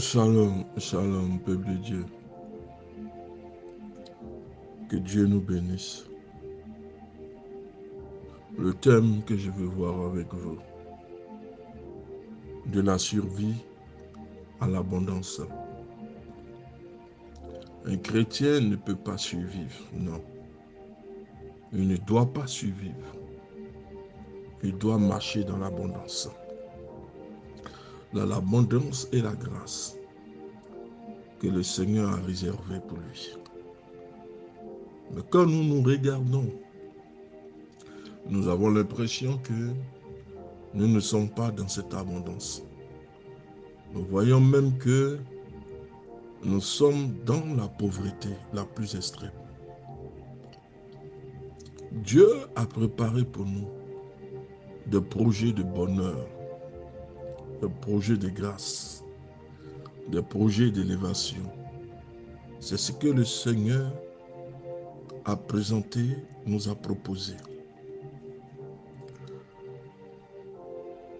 Shalom, shalom, peuple de Dieu. Que Dieu nous bénisse. Le thème que je veux voir avec vous, de la survie à l'abondance. Un chrétien ne peut pas survivre, non. Il ne doit pas survivre. Il doit marcher dans l'abondance. Dans l'abondance et la grâce que le Seigneur a réservée pour lui. Mais quand nous nous regardons, nous avons l'impression que nous ne sommes pas dans cette abondance. Nous voyons même que nous sommes dans la pauvreté la plus extrême. Dieu a préparé pour nous des projets de bonheur, des projets de grâce, des projets d'élévation. C'est ce que le Seigneur a présenté, nous a proposé.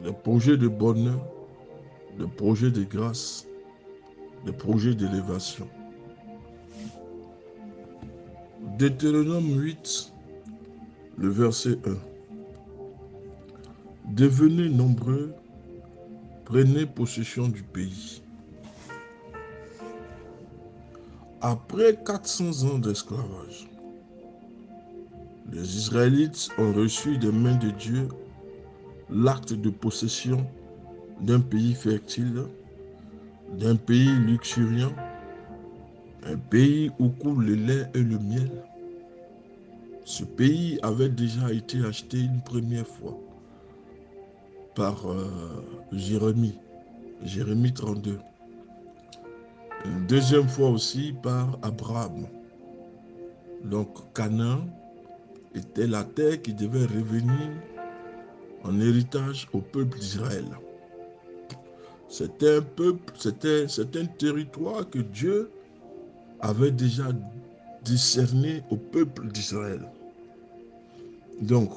Des projets de bonheur, des projets de grâce, des projets d'élévation. Deutéronome 8, le verset 1. Devenez nombreux, prenez possession du pays. Après 400 ans d'esclavage, les Israélites ont reçu des mains de Dieu l'acte de possession d'un pays fertile, d'un pays luxuriant, un pays où coule le lait et le miel. Ce pays avait déjà été acheté une première fois par Jérémie 32. Une deuxième fois aussi par Abraham. Donc Canaan était la terre qui devait revenir en héritage au peuple d'Israël. C'était un territoire que Dieu avait déjà discerné au peuple d'Israël. Donc,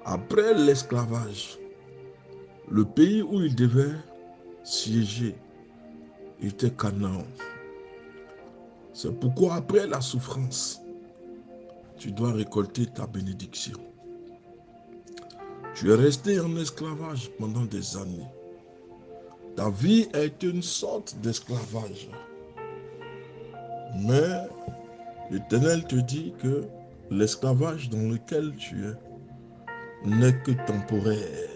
après l'esclavage, le pays où il devait siéger était Canaan. C'est pourquoi après la souffrance, tu dois récolter ta bénédiction. Tu es resté en esclavage pendant des années. Ta vie a été une sorte d'esclavage. Mais l'Éternel te dit que l'esclavage dans lequel tu es n'est que temporaire.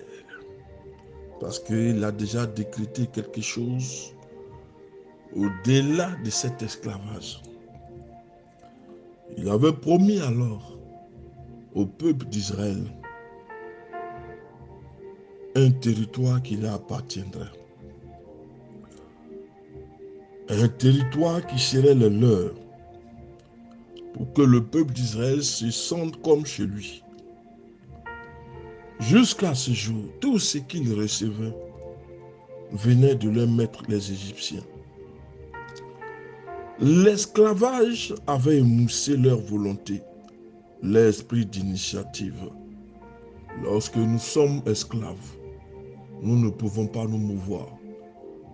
Parce qu'il a déjà décrété quelque chose au-delà de cet esclavage. Il avait promis alors au peuple d'Israël un territoire qui leur appartiendrait. Un territoire qui serait le leur pour que le peuple d'Israël se sente comme chez lui. Jusqu'à ce jour, tout ce qu'ils recevaient venait de leur maître les Égyptiens. L'esclavage avait émoussé leur volonté, leur esprit d'initiative. Lorsque nous sommes esclaves, nous ne pouvons pas nous mouvoir.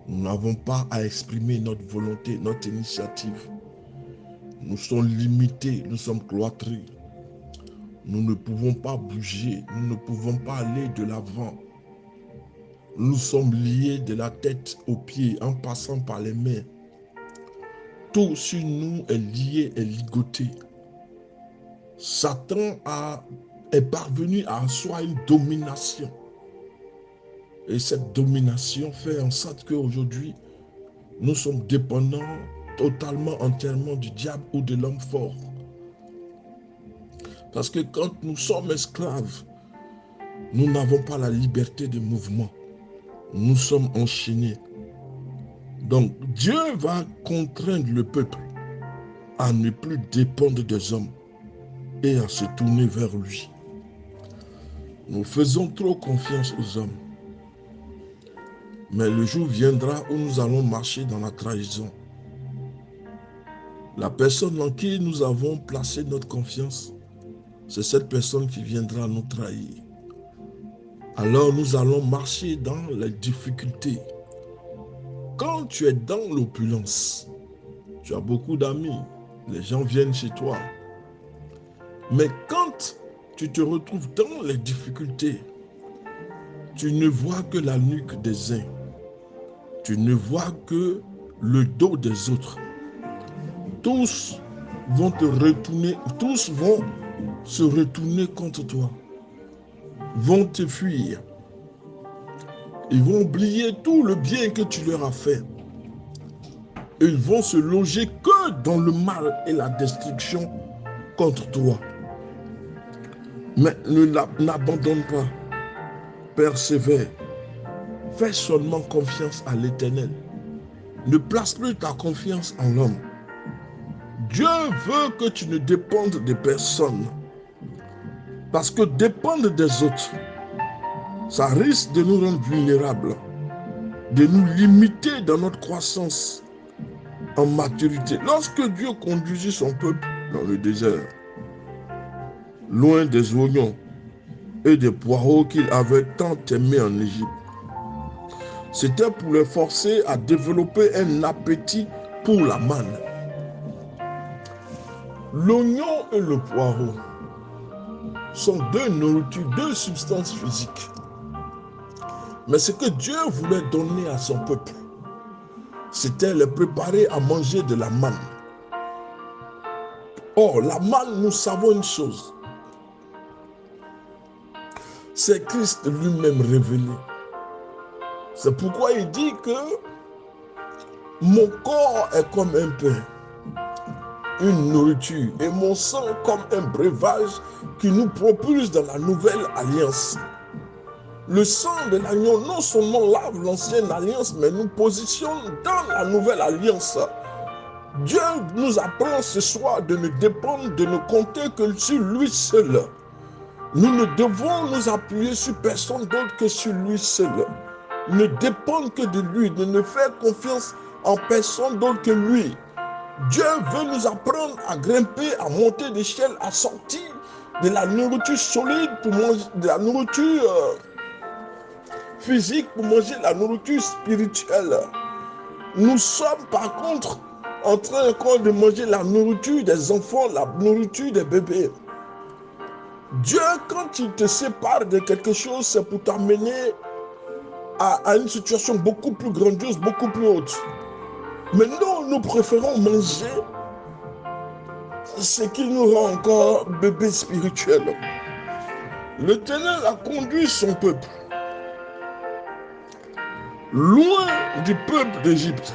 Nous n'avons pas à exprimer notre volonté, notre initiative. Nous sommes limités, nous sommes cloîtrés. Nous ne pouvons pas bouger, nous ne pouvons pas aller de l'avant. Nous sommes liés de la tête aux pieds en passant par les mains. Tout sur nous est lié, est ligoté. Satan est parvenu à asseoir une domination. Et cette domination fait en sorte qu'aujourd'hui, nous sommes dépendants totalement, entièrement du diable ou de l'homme fort. Parce que quand nous sommes esclaves, nous n'avons pas la liberté de mouvement. Nous sommes enchaînés. Donc Dieu va contraindre le peuple à ne plus dépendre des hommes et à se tourner vers lui. Nous faisons trop confiance aux hommes. Mais le jour viendra où nous allons marcher dans la trahison. La personne en qui nous avons placé notre confiance, c'est cette personne qui viendra nous trahir. Alors nous allons marcher dans les difficultés. quand tu es dans l'opulence, tu as beaucoup d'amis, les gens viennent chez toi. Mais quand tu te retrouves dans les difficultés, tu ne vois que la nuque des uns. Tu ne vois que le dos des autres. Tous vont te retourner, tous vont se retourner contre toi, vont te fuir. Ils vont oublier tout le bien que tu leur as fait. Ils vont se loger que dans le mal et la destruction contre toi. Mais n'abandonne pas, persévère, fais seulement confiance à l'Éternel. Ne place plus ta confiance en l'homme. Dieu veut que tu ne dépendes de personne. Parce que dépendre des autres, ça risque de nous rendre vulnérables, de nous limiter dans notre croissance en maturité. Lorsque Dieu conduisit son peuple dans le désert, loin des oignons et des poireaux qu'il avait tant aimés en Égypte, c'était pour les forcer à développer un appétit pour la manne. L'oignon et le poireau sont deux nourritures, deux substances physiques. Mais ce que Dieu voulait donner à son peuple, c'était les préparer à manger de la manne. Or, la manne, nous savons une chose. C'est Christ lui-même révélé. C'est pourquoi il dit que mon corps est comme un pain, une nourriture, et mon sang comme un breuvage qui nous propulse dans la nouvelle alliance. Le sang de l'agneau non seulement lave l'ancienne alliance, mais nous positionne dans la nouvelle alliance. Dieu nous apprend ce soir de ne dépendre, de ne compter que sur lui seul. Nous ne devons nous appuyer sur personne d'autre que sur lui seul. Ne dépendre que de lui, de ne faire confiance en personne d'autre que lui. Dieu veut nous apprendre à grimper, à monter d'échelle, à sortir de la nourriture solide pour manger de la nourriture physique pour manger la nourriture spirituelle. Nous sommes par contre en train encore de manger la nourriture des enfants, la nourriture des bébés. Dieu, quand il te sépare de quelque chose, c'est pour t'amener à une situation beaucoup plus grandiose, beaucoup plus haute. Mais nous préférons manger ce qui nous rend encore bébé spirituel. L'Éternel a conduit son peuple loin du peuple d'Égypte,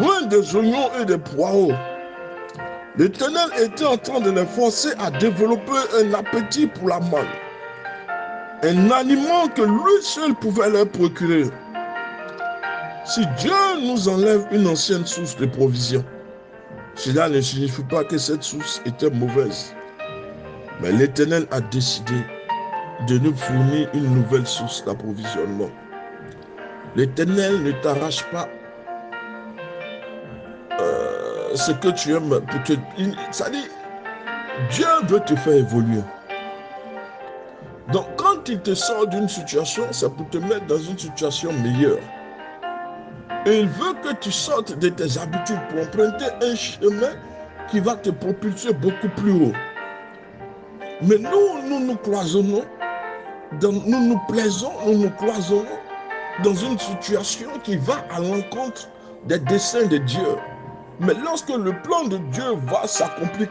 loin des oignons et des poireaux. L'Éternel était en train de les forcer à développer un appétit pour la manne, un aliment que lui seul pouvait leur procurer. Si Dieu nous enlève une ancienne source de provision, cela ne signifie pas que cette source était mauvaise. Mais l'Éternel a décidé de nous fournir une nouvelle source d'approvisionnement. L'Éternel ne t'arrache pas ce que tu aimes. Ça dit, Dieu veut te faire évoluer. Donc quand il te sort d'une situation, c'est pour te mettre dans une situation meilleure. Et il veut que tu sortes de tes habitudes pour emprunter un chemin qui va te propulser beaucoup plus haut. Mais nous cloisonnons, nous nous plaisons, nous nous cloisonnons dans une situation qui va à l'encontre des desseins de Dieu. Mais lorsque le plan de Dieu va s'accomplir,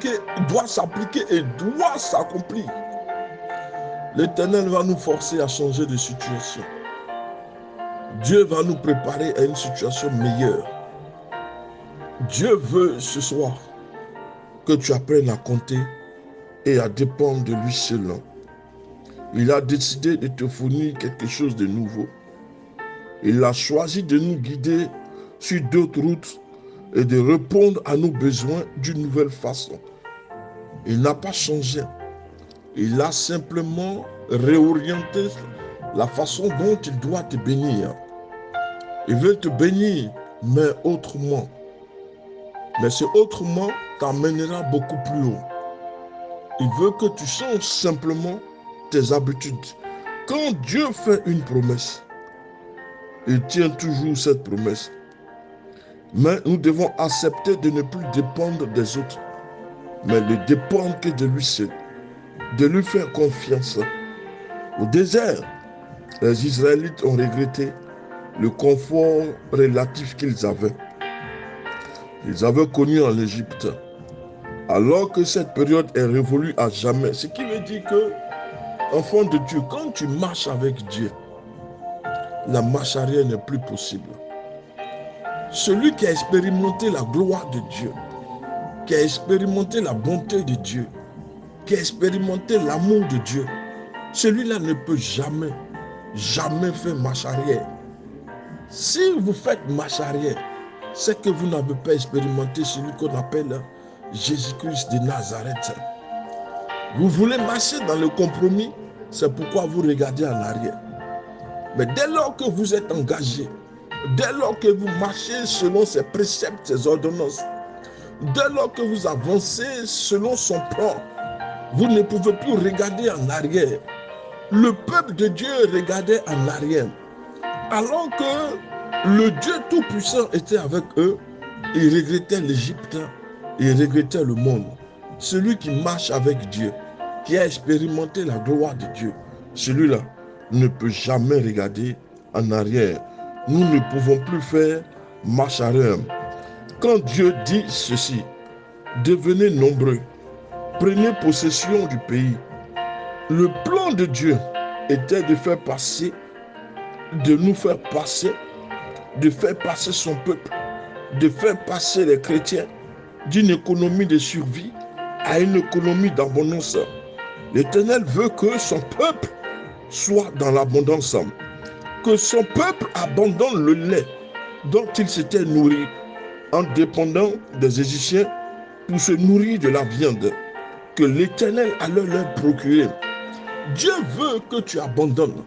doit s'appliquer et doit s'accomplir, l'Éternel va nous forcer à changer de situation. Dieu va nous préparer à une situation meilleure. Dieu veut ce soir que tu apprennes à compter et à dépendre de lui seul. Il a décidé de te fournir quelque chose de nouveau. Il a choisi de nous guider sur d'autres routes et de répondre à nos besoins d'une nouvelle façon. Il n'a pas changé. Il a simplement réorienté la façon dont il doit te bénir. Il veut te bénir, mais autrement. Mais ce autrement t'amènera beaucoup plus haut. Il veut que tu changes simplement tes habitudes. Quand Dieu fait une promesse, Il tient toujours cette promesse. Mais nous devons accepter de ne plus dépendre des autres, mais de dépendre que de lui seul, de lui faire confiance. Au désert, les Israélites ont regretté le confort relatif qu'ils avaient. Ils avaient connu en Égypte. Alors que cette période est révolue à jamais. Ce qui veut dire que, enfant de Dieu, quand tu marches avec Dieu, la marche arrière n'est plus possible. Celui qui a expérimenté la gloire de Dieu, qui a expérimenté la bonté de Dieu, qui a expérimenté l'amour de Dieu, celui-là ne peut jamais, jamais faire marche arrière. Si vous faites marche arrière, c'est que vous n'avez pas expérimenté celui qu'on appelle Jésus-Christ de Nazareth. Vous voulez marcher dans le compromis, c'est pourquoi vous regardez en arrière. Mais dès lors que vous êtes engagé, dès lors que vous marchez selon ses préceptes, ses ordonnances, dès lors que vous avancez selon son plan, vous ne pouvez plus regarder en arrière. Le peuple de Dieu regardait en arrière. Alors que le Dieu Tout-Puissant était avec eux, il regrettait l'Égypte, il regrettait le monde. Celui qui marche avec Dieu, qui a expérimenté la gloire de Dieu, celui-là ne peut jamais regarder en arrière. Nous ne pouvons plus faire marche arrière. Quand Dieu dit ceci, devenez nombreux, prenez possession du pays. Le plan de Dieu était de faire passer, de nous faire passer, de faire passer son peuple, de faire passer les chrétiens d'une économie de survie à une économie d'abondance. L'Éternel veut que son peuple soit dans l'abondance, que son peuple abandonne le lait dont il s'était nourri en dépendant des Égyptiens pour se nourrir de la viande que l'Éternel allait leur procurer. Dieu veut que tu abandonnes.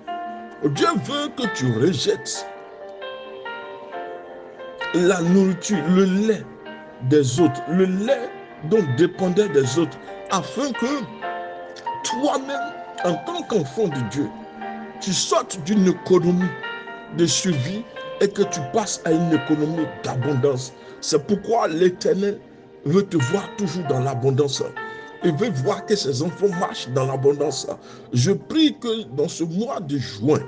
Dieu veut que tu rejettes la nourriture, le lait des autres, le lait dont dépendait des autres, afin que toi-même, en tant qu'enfant de Dieu, tu sortes d'une économie de survie et que tu passes à une économie d'abondance. C'est pourquoi l'Éternel veut te voir toujours dans l'abondance. Il veut voir que ses enfants marchent dans l'abondance. Je prie que dans ce mois de juin,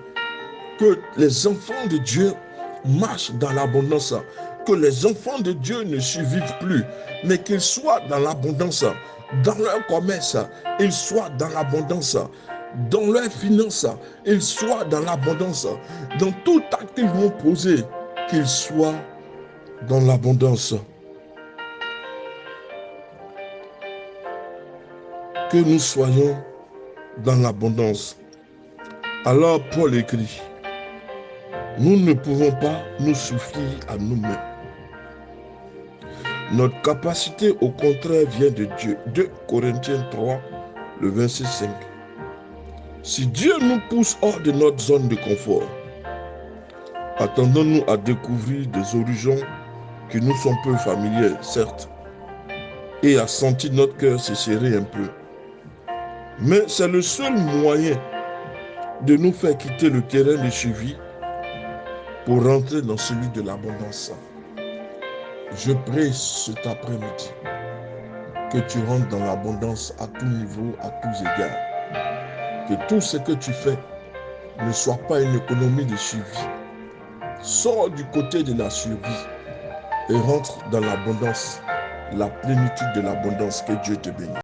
que les enfants de Dieu marchent dans l'abondance, que les enfants de Dieu ne survivent plus, mais qu'ils soient dans l'abondance, dans leur commerce, ils soient dans l'abondance, dans leurs finances, ils soient dans l'abondance, dans tout acte qu'ils vont poser, qu'ils soient dans l'abondance. Que nous soyons dans l'abondance. Alors Paul écrit, nous ne pouvons pas nous suffire à nous-mêmes. Notre capacité, au contraire, vient de Dieu. 2 Corinthiens 3, le verset 5. Si Dieu nous pousse hors de notre zone de confort, attendons-nous à découvrir des horizons qui nous sont peu familiers, certes, et à sentir notre cœur se serrer un peu. Mais c'est le seul moyen de nous faire quitter le terrain de survie pour rentrer dans celui de l'abondance. Je prie cet après-midi que tu rentres dans l'abondance à tout niveau, à tous égards. Que tout ce que tu fais ne soit pas une économie de survie. Sors du côté de la survie et rentre dans l'abondance, la plénitude de l'abondance. Que Dieu te bénisse.